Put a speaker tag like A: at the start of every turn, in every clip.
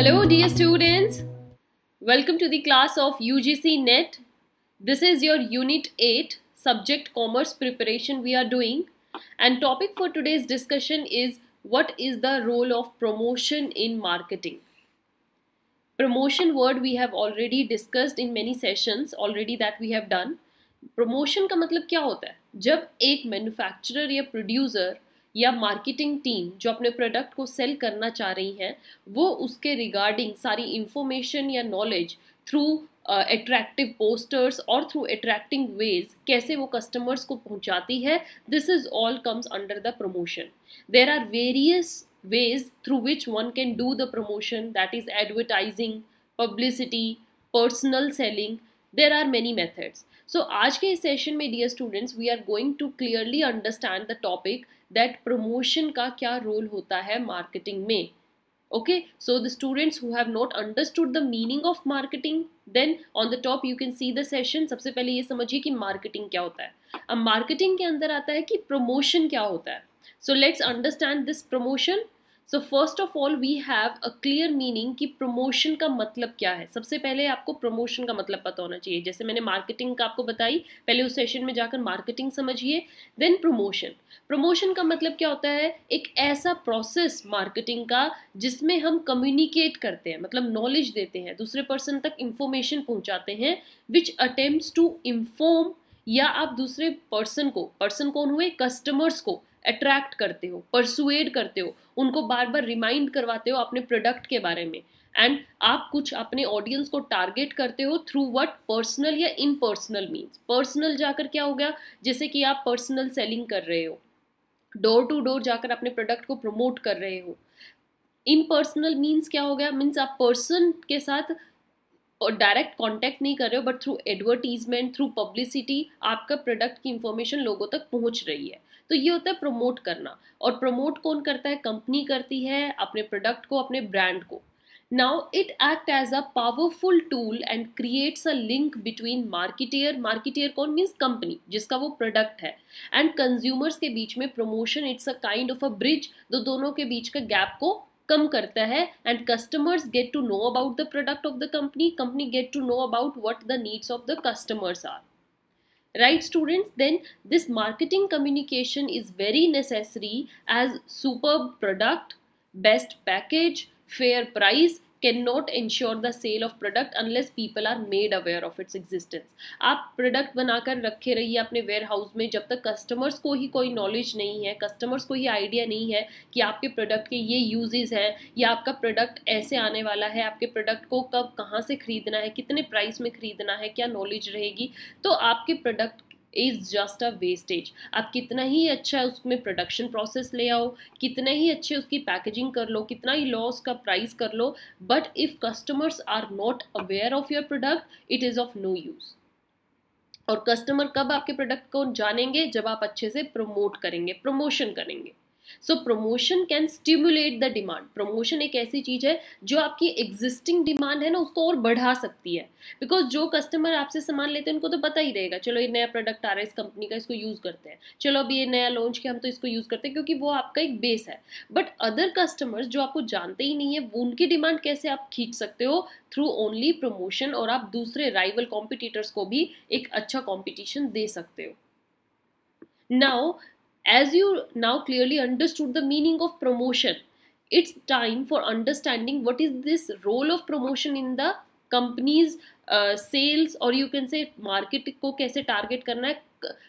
A: Hello dear students, welcome to the class of UGC NET. This is your Unit 8 Subject Commerce Preparation we are doing, and topic for today's discussion is what is the role of promotion in marketing. Promotion word we have already discussed in many sessions already that we have done. Promotion का मतलब क्या होता है? जब एक manufacturer या producer या marketing team जो अपने प्रोडक्ट को सेल करना चाह रही है वो उसके रिगार्डिंग सारी इंफॉर्मेशन या नॉलेज थ्रू अट्रैक्टिव पोस्टर्स और थ्रू अट्रैक्टिंग वेज कैसे वो कस्टमर्स को पहुंचाती है, this is all comes under the promotion. There are various ways through which one can do the promotion, that is advertising, publicity, personal selling. There are many methods. So आज के इस session में dear students we are going to clearly understand the topic that promotion का क्या role होता है marketing में. Okay, so the students who have not understood the meaning of marketing, then on the top you can see the session. सबसे पहले ये समझिए कि marketing क्या होता है. अब marketing के अंदर आता है कि promotion क्या होता है. So let's understand this promotion. So first of all we have a clear meaning कि promotion का मतलब क्या है. सबसे पहले आपको promotion का मतलब पता होना चाहिए. जैसे मैंने marketing का आपको बताई, पहले उस सेशन में जाकर marketing समझिए, then promotion. Promotion का मतलब क्या होता है? एक ऐसा process marketing का जिसमें हम communicate करते हैं, मतलब knowledge देते हैं, दूसरे person तक information पहुंचाते हैं, which attempts to inform, या आप दूसरे पर्सन कौन हुए, कस्टमर्स को अट्रैक्ट करते हो, परसुएड करते हो, उनको बार बार रिमाइंड करवाते हो अपने प्रोडक्ट के बारे में, एंड आप कुछ अपने ऑडियंस को टारगेट करते हो थ्रू व्हाट, पर्सनल या इनपर्सनल मीन्स. पर्सनल जाकर क्या हो गया, जैसे कि आप पर्सनल सेलिंग कर रहे हो, डोर टू डोर जाकर अपने प्रोडक्ट को प्रमोट कर रहे हो. इनपर्सनल मीन्स क्या हो गया, मीन्स आप पर्सन के साथ और डायरेक्ट कांटेक्ट नहीं कर रहे हो, but through advertisement, through publicity आपका प्रोडक्ट की इंफॉर्मेशन लोगों तक पहुंच रही है. तो ये होता है प्रमोट करना. और प्रमोट कौन करता है? कंपनी करती है अपने प्रोडक्ट को, अपने ब्रांड को. Now it act as a powerful tool and creates a link between marketer कौन, मीन्स कंपनी जिसका वो प्रोडक्ट है, एंड कंज्यूमर्स के बीच में promotion it's a kind of a bridge, दोनों के बीच का गैप को कम करता है. And customers get to know about the product of the company get to know about what the needs of the customers are. Right students, then this marketing communication is very necessary as superb product, best package, fair price cannot ensure the sale of product unless people are made aware of its existence. आप product बनाकर रखे रहिए अपने ware house में, जब तक customers को ही कोई नॉलेज नहीं है, कस्टमर्स को ही आइडिया नहीं है कि आपके प्रोडक्ट के ये यूजेस हैं, या आपका प्रोडक्ट ऐसे आने वाला है, आपके प्रोडक्ट को कब कहाँ से खरीदना है, कितने प्राइस में खरीदना है, क्या नॉलेज रहेगी, तो आपके product is just a wastage. आप कितना ही अच्छा उसमें प्रोडक्शन प्रोसेस ले आओ, कितना ही अच्छे उसकी पैकेजिंग कर लो, कितना ही लॉस का प्राइस कर लो, but if customers are not aware of your product it is of no use. और कस्टमर कब आपके प्रोडक्ट को जानेंगे? जब आप अच्छे से प्रमोट करेंगे, प्रमोशन करेंगे. So promotion can stimulate the demand. Promotion एक ऐसी चीज है जो आपकी एग्जिस्टिंग डिमांड है ना, उसको और बढ़ा सकती है. बिकॉज जो कस्टमर आपसे सामान लेते हैं उनको तो पता ही रहेगा, चलो ये नया प्रोडक्ट आ रहा है इस कंपनी का, इसको यूज करते हैं, चलो अभी ये नया लॉन्च किया हम तो इसको यूज करते हैं, क्योंकि वो आपका एक बेस है. बट अदर कस्टमर्स जो आपको जानते ही नहीं है, उनकी डिमांड कैसे आप खींच सकते हो? Through only promotion. और आप दूसरे राइवल कॉम्पिटिटर्स को भी एक अच्छा कॉम्पिटिशन दे सकते हो. Now as you now clearly understood the meaning of promotion, it's time for understanding what is this role of promotion in the company's sales, or you can say market को कैसे target करना है,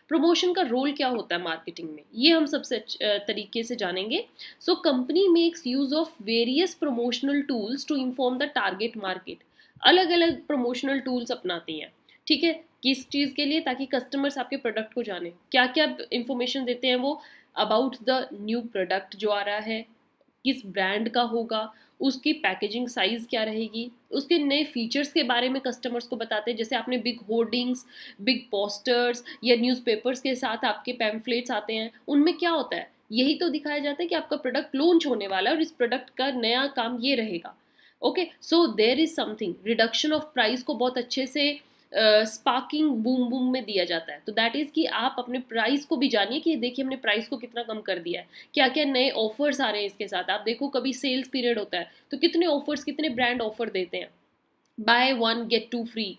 A: promotion का role क्या होता है marketing में, ये हम सबसे तरीके से जानेंगे. So company makes use of various promotional tools to inform the target market. अलग अलग प्रमोशनल टूल्स अपनाती हैं, ठीक है, किस चीज़ के लिए? ताकि कस्टमर्स आपके प्रोडक्ट को जाने. क्या क्या इंफॉर्मेशन देते हैं वो? अबाउट द न्यू प्रोडक्ट जो आ रहा है, किस ब्रांड का होगा, उसकी पैकेजिंग साइज़ क्या रहेगी, उसके नए फीचर्स के बारे में कस्टमर्स को बताते हैं. जैसे आपने बिग होर्डिंग्स, बिग पोस्टर्स या न्यूज़पेपर्स के साथ आपके पैम्फलेट्स आते हैं, उनमें क्या होता है? यही तो दिखाया जाता है कि आपका प्रोडक्ट लॉन्च होने वाला है और इस प्रोडक्ट का नया काम ये रहेगा. Okay, so there is something, reduction of price को बहुत अच्छे से स्पार्किंग बूम बूम में दिया जाता है। तो दैट इज़ कि आप अपने प्राइस को भी जानिए कि देखिए हमने प्राइस को कितना कम कर दिया है, क्या क्या नए ऑफर्स आ रहे हैं इसके साथ। आप देखो कभी सेल्स पीरियड होता है तो कितने ऑफर्स, कितने ब्रांड ऑफर देते हैं, buy one get two free.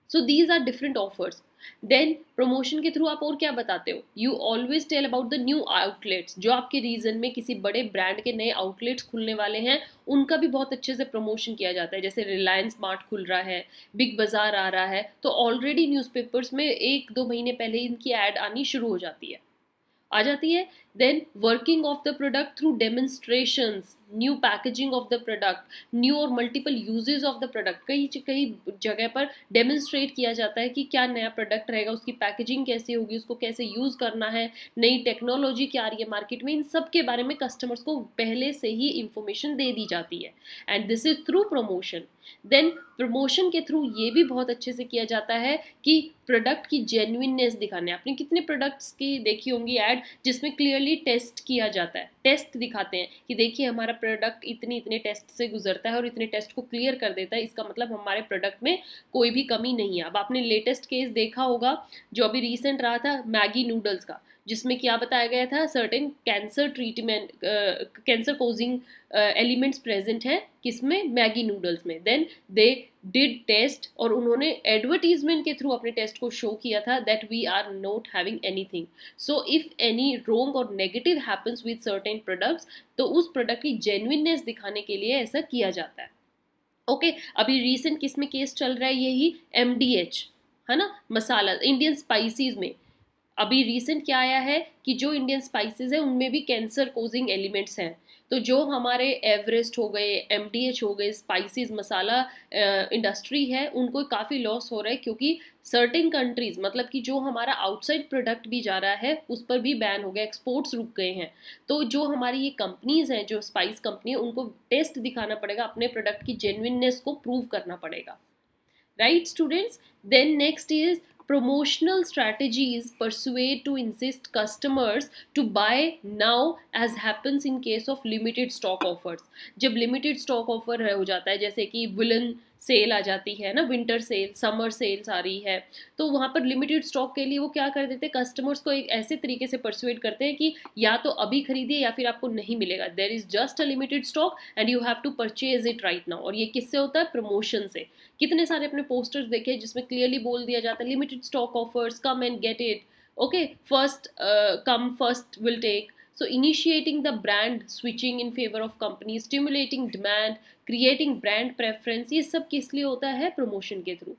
A: So these are different offers. Then promotion के थ्रू आप और क्या बताते हो, you always tell about the new outlets. जो आपके रीजन में किसी बड़े ब्रांड के नए आउटलेट्स खुलने वाले हैं उनका भी बहुत अच्छे से प्रमोशन किया जाता है। जैसे रिलायंस स्मार्ट खुल रहा है, बिग बाजार आ रहा है, तो ऑलरेडी न्यूज़पेपर्स में 1-2 महीने पहले इनकी ऐड आनी शुरू हो जाती है, आ जाती है। Then working of the product through demonstrations, new packaging of the product, new और multiple uses of the product. कई कई जगह पर डेमोन्स्ट्रेट किया जाता है कि क्या नया प्रोडक्ट रहेगा, उसकी पैकेजिंग कैसे होगी, उसको कैसे यूज़ करना है, नई टेक्नोलॉजी क्या आ रही है मार्केट में, इन सब के बारे में कस्टमर्स को पहले से ही इंफॉर्मेशन दे दी जाती है, and this is through promotion. Then promotion के थ्रू ये भी बहुत अच्छे से किया जाता है कि प्रोडक्ट की जेन्युइननेस दिखाने। आपने कितने प्रोडक्ट्स की देखी होंगी ऐड जिसमें क्लियरली टेस्ट किया जाता है, टेस्ट दिखाते हैं कि देखिए हमारा प्रोडक्ट इतने टेस्ट से गुजरता है और इतने टेस्ट को क्लियर कर देता है, इसका मतलब हमारे प्रोडक्ट में कोई भी कमी नहीं है। अब आपने लेटेस्ट केस देखा होगा जो अभी रिसेंट रहा था मैगी नूडल्स का, जिसमें क्या बताया गया था, certain cancer treatment, cancer causing elements present हैं किसमें, मैगी नूडल्स में। देन दे डिड टेस्ट और उन्होंने एडवर्टीजमेंट के थ्रू अपने टेस्ट को शो किया था that we are not having anything. So if any wrong और negative happens with certain products, तो उस प्रोडक्ट की जेन्युइननेस दिखाने के लिए ऐसा किया जाता है। ओके अभी रिसेंट किस में केस चल रहा है, यही MDH है ना, मसाला इंडियन स्पाइसेस में। अभी रिसेंट क्या आया है कि जो इंडियन स्पाइसेस है उनमें भी कैंसर कोजिंग एलिमेंट्स हैं। तो जो हमारे एवरेस्ट हो गए, MDH हो गए, स्पाइसेस मसाला इंडस्ट्री है, उनको काफ़ी लॉस हो रहा है क्योंकि सर्टेन कंट्रीज, मतलब कि जो हमारा आउटसाइड प्रोडक्ट भी जा रहा है उस पर भी बैन हो गया, एक्सपोर्ट्स रुक गए हैं। तो जो हमारी ये कंपनीज हैं, जो स्पाइस कंपनी है, उनको टेस्ट दिखाना पड़ेगा, अपने प्रोडक्ट की जेन्युइननेस को प्रूव करना पड़ेगा, right students. Then next is promotional strategies persuade to insist customers to buy now as happens in case of limited stock offers। जब limited stock offer हो जाता है, जैसे कि वुलन सेल आ जाती है ना, विंटर सेल, समर सेल्स आ रही है, तो वहाँ पर लिमिटेड स्टॉक के लिए वो क्या कर देते हैं, कस्टमर्स को एक ऐसे तरीके से परसुएड करते हैं कि या तो अभी खरीदिए या फिर आपको नहीं मिलेगा, there is just a limited stock and you have to purchase it right now. और ये किससे होता है, प्रमोशन से। कितने सारे अपने पोस्टर्स देखे जिसमें क्लियरली बोल दिया जाता है limited stock offers, come and get it, okay first come first will take. So initiating the brand switching in favor of companies, stimulating demand, creating brand preference, ये सब किस लिए होता है, प्रमोशन के through.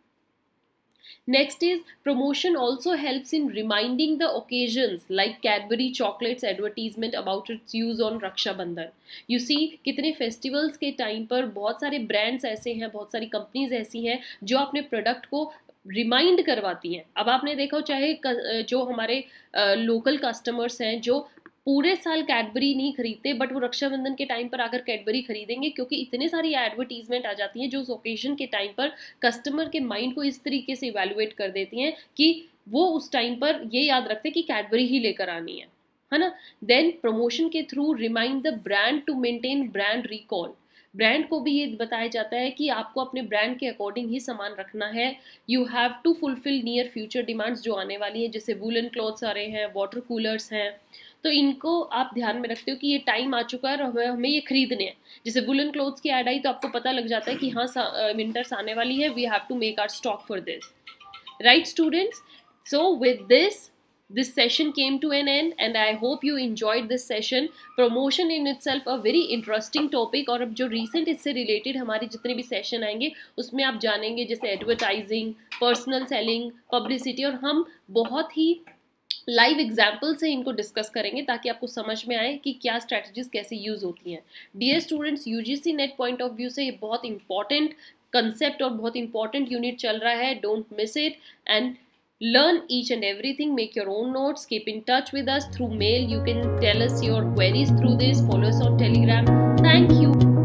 A: Next is promotion also helps in reminding the occasions like Cadbury chocolates advertisement about its use on Raksha Bandhan। You see कितने festivals के time पर बहुत सारे brands ऐसे हैं, बहुत सारी companies ऐसी हैं जो अपने प्रोडक्ट को रिमाइंड करवाती हैं। अब आपने देखा हो, चाहे जो हमारे लोकल कस्टमर्स हैं जो पूरे साल कैडबरी नहीं खरीदते, बट वो रक्षाबंधन के टाइम पर आकर कैडबरी खरीदेंगे क्योंकि इतने सारी एडवर्टीजमेंट आ जाती हैं जो उस ओकेजन के टाइम पर कस्टमर के माइंड को इस तरीके से इवैल्यूएट कर देती हैं कि वो उस टाइम पर ये याद रखते हैं कि कैडबरी ही लेकर आनी है ना। देन प्रमोशन के through remind the brand to maintain brand recall. Brand को भी ये बताया जाता है कि आपको अपने ब्रांड के अकॉर्डिंग ही सामान रखना है। You have to fulfil near future demands जो आने वाली है, जैसे वुलन क्लॉथ्स आ रहे हैं, वाटर कूलर्स हैं, तो इनको आप ध्यान में रखते हो कि ये टाइम आ चुका है और हमें ये खरीदने हैं। जैसे वुलन क्लॉथ्स की ऐड आई तो आपको पता लग जाता है कि हाँ विंटर्स आने वाली है, we have to make our stock for this, right students. So with this session came to an end and I hope you enjoyed this session. Promotion in itself a very interesting topic, और अब जो recent इससे related हमारे जितने भी session आएंगे उसमें आप जानेंगे जैसे advertising, personal selling, publicity, और हम बहुत ही लाइव एग्जाम्पल से इनको डिस्कस करेंगे ताकि आपको समझ में आए कि क्या स्ट्रैटेजीज कैसे यूज होती हैं। Dear students, UGC NET point of view से ये बहुत इंपॉर्टेंट कंसेप्ट और बहुत इंपॉर्टेंट यूनिट चल रहा है। Don't miss it and learn each and everything. Make your own notes. Keep in touch with us through mail. You can tell us your queries through this. Follow us on Telegram. Thank you.